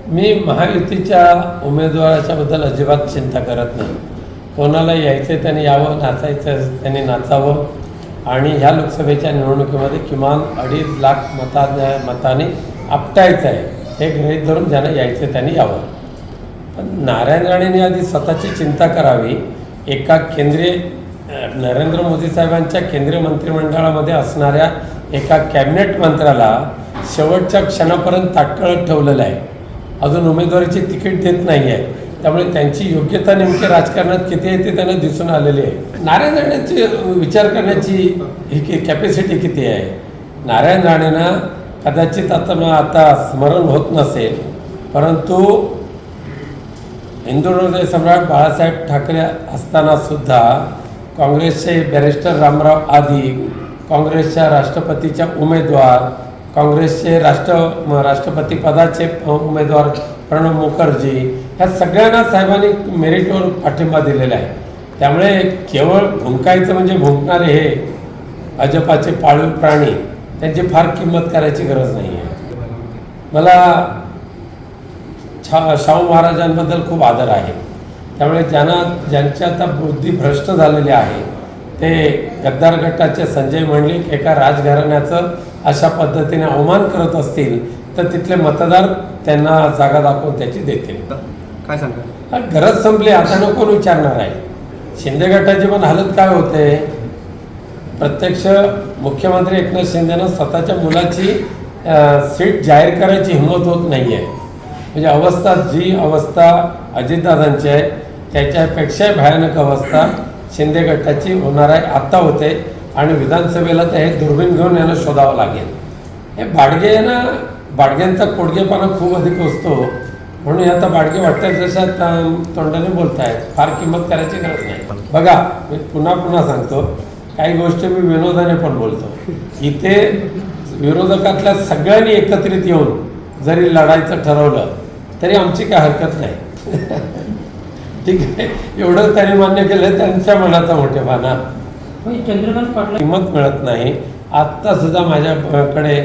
मी महायुतीच्या उमेदवाराच्याबद्दल अजिबात चिंता करत नाही. कोणाला यायचं त्याने यावं, नाचायचं त्याने नाचावं आणि ह्या लोकसभेच्या निवडणुकीमध्ये किमान 2.5 लाख मताने आपटायचं आहे हे गृहीत धरून ज्यांना यायचं त्याने यावं. पण नारायण राणेंनी आधी स्वतःची चिंता करावी. एका नरेंद्र मोदी साहेबांच्या केंद्रीय मंत्रिमंडळामध्ये असणाऱ्या एका कॅबिनेट मंत्र्याला शेवटच्या क्षणापर्यंत ताटकळत ठेवलेलं आहे. अजून उमेदवारीची तिकीट देत नाही आहे. त्यामुळे त्यांची योग्यता नेमकी राजकारणात किती आहे ते त्यांना दिसून आलेली आहे. नारायण राणेंची विचार करण्याची ही कॅपॅसिटी किती आहे. नारायण राणेंना कदाचित आता स्मरण होत नसेल, परंतु हिंदू हृदय सम्राट बाळासाहेब ठाकरे असतानासुद्धा काँग्रेसचे बॅरिस्टर रामराव आदी, काँग्रेसच्या राष्ट्रपतीच्या उमेदवार, काँग्रेसचे राष्ट्रपती पदाचे उमेदवार प्रणब मुखर्जी, ह्या सगळ्यांना साहेबांनी मेरिटवर पाठिंबा दिलेला आहे. त्यामुळे केवळ भुंकायचं म्हणजे भुंकणारे हे भाजपाचे पाळीव प्राणी, त्यांची फार किंमत करायची गरज नाही आहे. मला शाहू महाराजांबद्दल खूप आदर आहे. त्यामुळे ज्यांची आता बुद्धी भ्रष्ट झालेली आहे ते गद्दार गटाचे संजय मंडलिक एका राजघराण्याचं अशा पद्धतीने अवमान करत असतील तर तिथले मतदार त्यांना जागा दाखवून त्याची देतील. काय सांगता? गरज संपली, आता नको कोण विचारणार आहे. शिंदे गटाची पण हालत काय होते. प्रत्यक्ष मुख्यमंत्री एकनाथ शिंदेनं स्वतःच्या मुलाची सीट जाहीर करायची हिंमत होत नाही आहे. म्हणजे जी अवस्था अजितदादांची आहे त्याच्यापेक्षा भयानक अवस्था शिंदे गटाची होणार आहे, आत्ता होते. आणि विधानसभेला तर हे दुर्बीण घेऊन यांना शोधावं लागेल. हे बाडग्यांचा कोडगेपणा खूप अधिक असतो, म्हणून आता बाडगे वाटतात जशा तोंडाने बोलत आहेत. फार किंमत करायची गरज नाही. बघा, मी पुन्हा सांगतो, काही गोष्टी मी विनोदाने पण बोलतो. इथे विरोधकातल्या सगळ्यांनी एकत्रित येऊन जरी लढायचं ठरवलं तरी आमची काय हरकत नाही. ठीक आहे, एवढं त्यांनी मान्य केलं, त्यांच्या मनाचा मोठेपणा. चंद्रकांत पाटला किंमत मिळत नाही. आत्तासुद्धा माझ्याकडे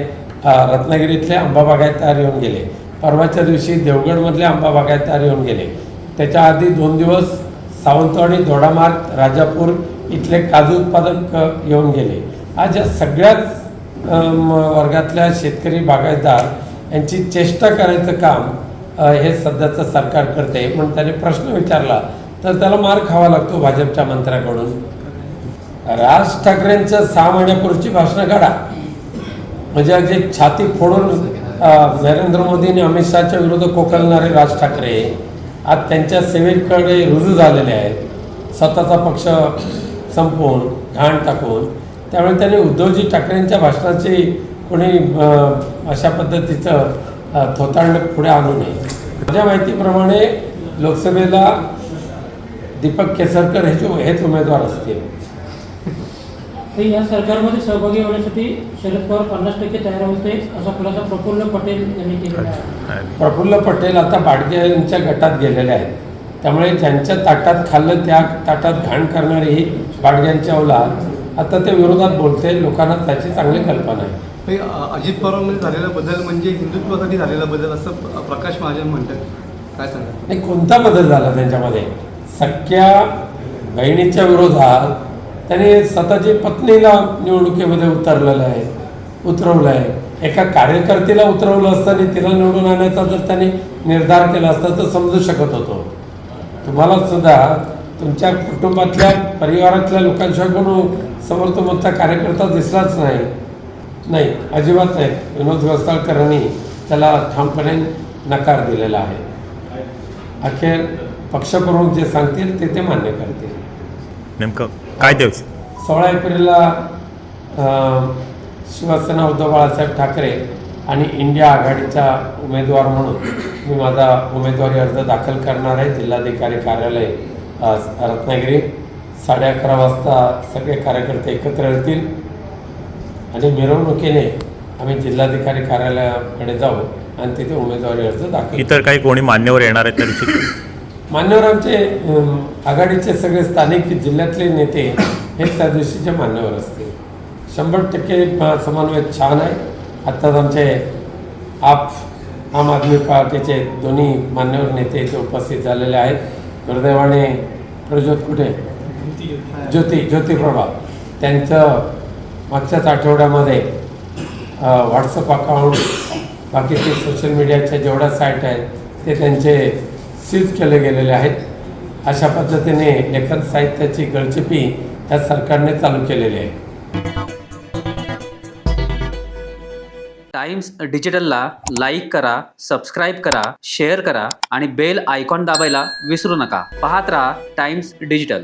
रत्नागिरीतले आंबा बागायतदार येऊन गेले. परवाच्या दिवशी देवगडमधले आंबा बागायतदार येऊन गेले. त्याच्या आधी 2 दिवस सावंतवाडी, दोडामार्ग, राजापूर इथले काजू उत्पादक येऊन गेले. आज या सगळ्याच वर्गातल्या शेतकरी बागायतदार यांची चेष्टा करायचं काम हे सध्याचं सरकार करते. म्हणून त्याने प्रश्न विचारला तर त्याला मार खावा लागतो भाजपच्या मंत्र्याकडून. राज ठाकरेंचं 6 महिन्यापूर्वीची भाषणं काढा, म्हणजे अगदी छाती फोडून नरेंद्र मोदी आणि अमित शहाच्या विरोधात कोकलणारे राज ठाकरे आज त्यांच्या सेवेकडे रुजू झालेले आहेत, स्वतःचा पक्ष संपवून घाण टाकून. त्यामुळे त्यांनी उद्धवजी ठाकरेंच्या भाषणाची कोणी अशा पद्धतीचं थोतांड पुढे आणू नये. माझ्या माहितीप्रमाणे लोकसभेला दीपक केसरकर हेच उमेदवार असतील. या सरकारमध्ये सहभागी होण्यासाठी शरद पवार 50% तयार होते असा खुलासा प्रफुल्ल पटेल यांनी केलेला आहे. प्रफुल्ल पटेल आता बाडगेंच्या गटात गेलेले आहेत. त्यामुळे ज्यांच्या ताटात खाल्लं त्या ताटात घाण करणारी ही बाडग्यांच्या औलाद आता ते विरोधात बोलते. लोकांना त्याची चांगली कल्पना आहे. अजित पवारांमध्ये झालेला बदल म्हणजे हिंदुत्वासाठी झालेला बदल असं प्रकाश महाजन म्हणतात. काय सांगा? नाही, कोणता बदल झाला त्यांच्यामध्ये. सख्या बहिणीच्या विरोधात त्यांनी स्वतःची पत्नीला निवडणुकीमध्ये उतरवलं आहे. एका कार्यकर्त्याला उतरवलं असताना तिला निवडून आणण्याचा जर त्यांनी निर्धार केला असता तर समजू शकत होतो. तुम्हाला सुद्धा तुमच्या कुटुंबातल्या परिवारातल्या लोकांशिवाय कोण समोर तुमचा कार्यकर्ता दिसलाच नाही, अजिबात नाही. विनोद वस्ताळकरांनी त्याला ठामपणे नकार दिलेला आहे. अखेर पक्षप्रमुख जे सांगतील ते मान्य करतील. नेमकं काय द्यायचं? 16 एप्रिलला शिवसेना उद्धव बाळासाहेब ठाकरे आणि इंडिया आघाडीचा उमेदवार म्हणून मी माझा उमेदवारी अर्ज दाखल करणार आहे. जिल्हाधिकारी कार्यालय रत्नागिरी. 11:30 वाजता सगळे कार्यकर्ते एकत्र येतील आणि मिरवणुकीने आम्ही जिल्हाधिकारी कार्यालयाकडे जाऊ आणि तिथे उमेदवारी अर्ज दाखल. इतर काही कोणी मान्यवर येणार आहेत तरी? मान्यवर आमचे आघाडीचे सगळे स्थानिक जिल्ह्यातले नेते हे त्या दिवशीचे मान्यवर असतील. 100% समन्वय छान आहे. आत्ताच आमचे आप आम आदमी पार्टीचे दोन्ही मान्यवर नेते इथे उपस्थित झालेले आहेत. दुर्दैवाने प्रज्योत कुठे ज्योतिप्रभा त्यांचं मागच्याच आठवड्यामध्ये व्हॉट्सअप अकाउंट बाकीचे सोशल मीडियाच्या जेवढ्या साईट आहेत ते त्यांचे सीज केले गेलेले आहेत. अशा पद्धतीने लेखन साहित्याची गळचिपी या सरकारने चालू केलेली आहे. टाइम्स डिजिटलला लाईक करा, सबस्क्राईब करा, शेअर करा आणि बेल आयकॉन दाबायला विसरू नका. पाहत रहा टाइम्स डिजिटल.